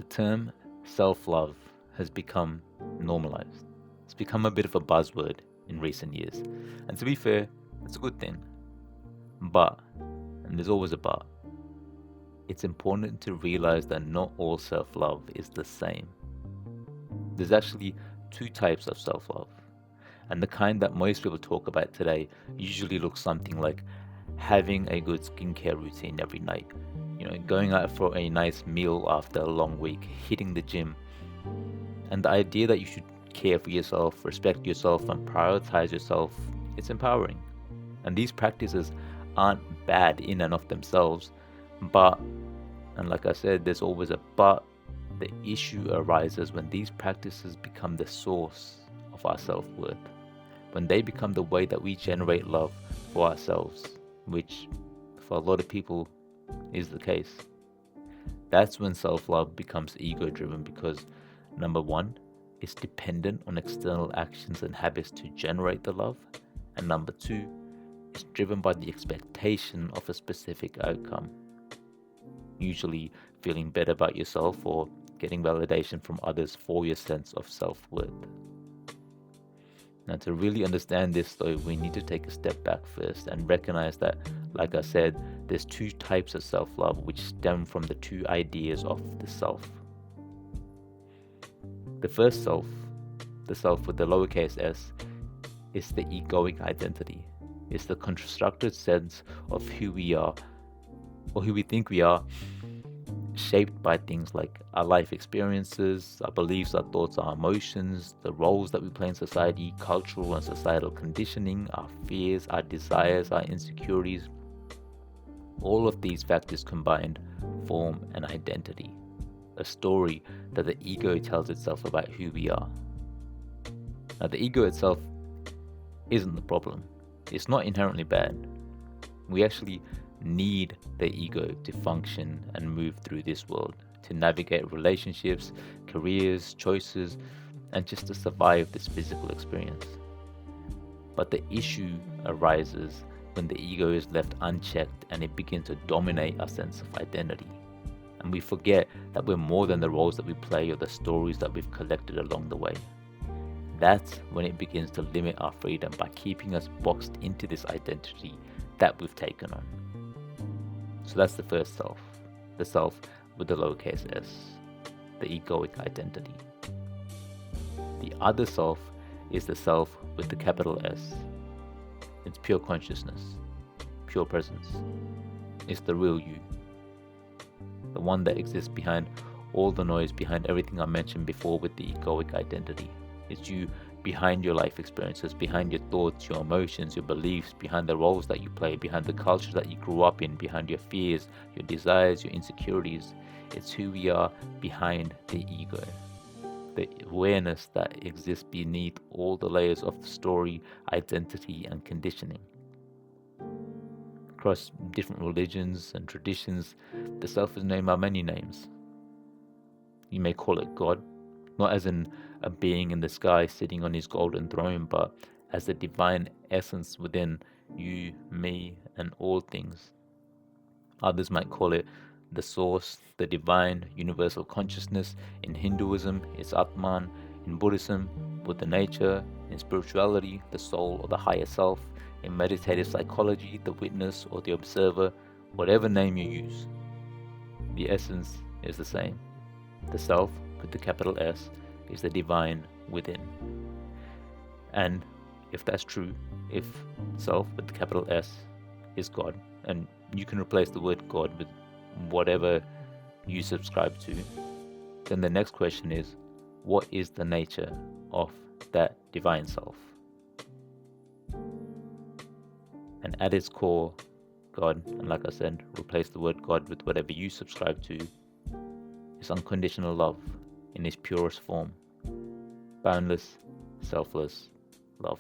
The term self-love has become normalized. It's become a bit of a buzzword in recent years. And to be fair, it's a good thing. But, and there's always a but, it's important to realize that not all self-love is the same. There's actually two types of self-love. And the kind that most people talk about today usually looks something like having a good skincare routine every night, going out for a nice meal after a long week, hitting the gym, and the idea that you should care for yourself, respect yourself, and prioritize yourself, it's empowering. And these practices aren't bad in and of themselves, but, and like I said, there's always a but, the issue arises when these practices become the source of our self-worth, when they become the way that we generate love for ourselves, which for a lot of people is the case. That's when self-love becomes ego-driven because, number one, it's dependent on external actions and habits to generate the love, and number two, it's driven by the expectation of a specific outcome, usually feeling better about yourself or getting validation from others for your sense of self-worth. Now, to really understand this though, we need to take a step back first and recognize that, like I said, there's two types of self-love which stem from the two ideas of the self. The first self, the self with the lowercase s, is the egoic identity. It's the constructed sense of who we are, or who we think we are, shaped by things like our life experiences, our beliefs, our thoughts, our emotions, the roles that we play in society, cultural and societal conditioning, our fears, our desires, our insecurities. All of these factors combined form an identity, a story that the ego tells itself about who we are. Now, the ego itself isn't the problem. It's not inherently bad. We actually need the ego to function and move through this world, to navigate relationships, careers, choices, and just to survive this physical experience. But the issue arises when the ego is left unchecked and it begins to dominate our sense of identity. And we forget that we're more than the roles that we play or the stories that we've collected along the way. That's when it begins to limit our freedom by keeping us boxed into this identity that we've taken on. So that's the first self, the self with the lowercase s, the egoic identity. The other self is the self with the capital S. It's pure consciousness, pure presence. It's the real you, the one that exists behind all the noise, behind everything I mentioned before with the egoic identity. It's you behind your life experiences, behind your thoughts, your emotions, your beliefs, behind the roles that you play, behind the culture that you grew up in, behind your fears, your desires, your insecurities. It's who we are behind the ego. The awareness that exists beneath all the layers of the story, identity, and conditioning. Across different religions and traditions, the self is named by many names. You may call it God, not as in a being in the sky sitting on his golden throne, but as the divine essence within you, me, and all things. Others might call it the source, the divine, universal consciousness. In Hinduism, it's Atman. In Buddhism, Buddha nature. In spirituality, the soul or the higher self. In meditative psychology, the witness or the observer. Whatever name you use, the essence is the same. The self, with the capital S, is the divine within. And if that's true, if self with the capital S is God, and you can replace the word God with whatever you subscribe to, then the next question is, what is the nature of that divine self? And at its core, God, and like I said, replace the word God with whatever you subscribe to, is unconditional love in its purest form. Boundless, selfless love.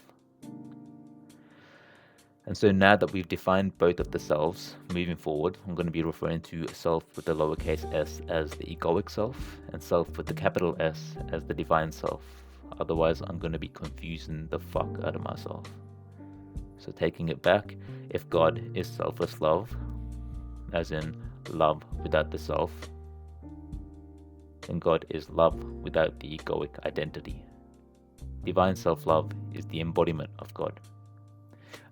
And so now that we've defined both of the selves, moving forward, I'm going to be referring to self with the lowercase s as the egoic self, and self with the capital S as the divine self. Otherwise, I'm going to be confusing the fuck out of myself. So taking it back, if God is selfless love, as in love without the self, then God is love without the egoic identity. Divine self-love is the embodiment of God.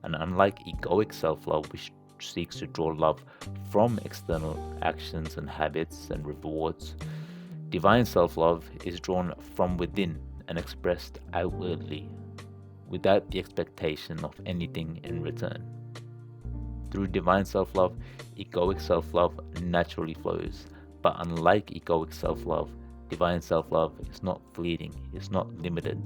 And unlike egoic self-love, which seeks to draw love from external actions and habits and rewards, divine self-love is drawn from within and expressed outwardly, without the expectation of anything in return. Through divine self-love, egoic self-love naturally flows. But unlike egoic self-love, divine self-love is not fleeting, it's not limited.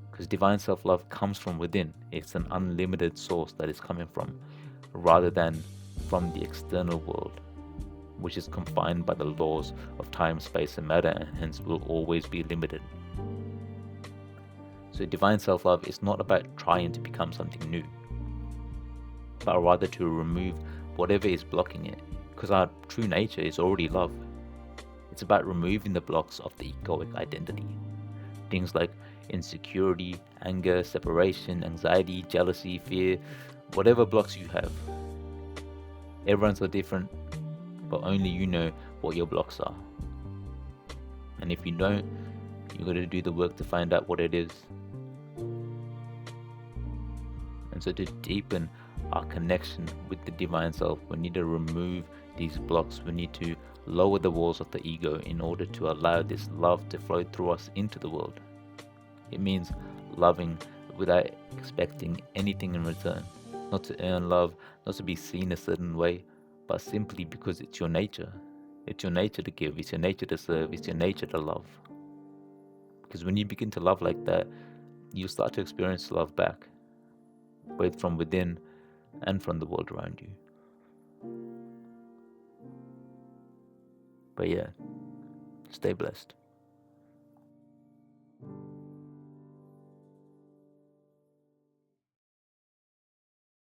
Because divine self-love comes from within. It's an unlimited source that is coming from, rather than from the external world, which is confined by the laws of time, space, and matter, and hence will always be limited. So divine self-love is not about trying to become something new, but rather to remove whatever is blocking it, because our true nature is already love. It's about removing the blocks of the egoic identity. Things like insecurity, anger, separation, anxiety, jealousy, fear, whatever blocks you have. Everyone's are different, but only you know what your blocks are. And if you don't, you got to do the work to find out what it is. And so to deepen our connection with the divine self, we need to remove these blocks. We need to lower the walls of the ego in order to allow this love to flow through us into the world. It means loving without expecting anything in return, not to earn love, not to be seen a certain way, but simply because it's your nature. It's your nature to give, it's your nature to serve, it's your nature to love. Because when you begin to love like that, you start to experience love back, both from within and from the world around you. But yeah, stay blessed.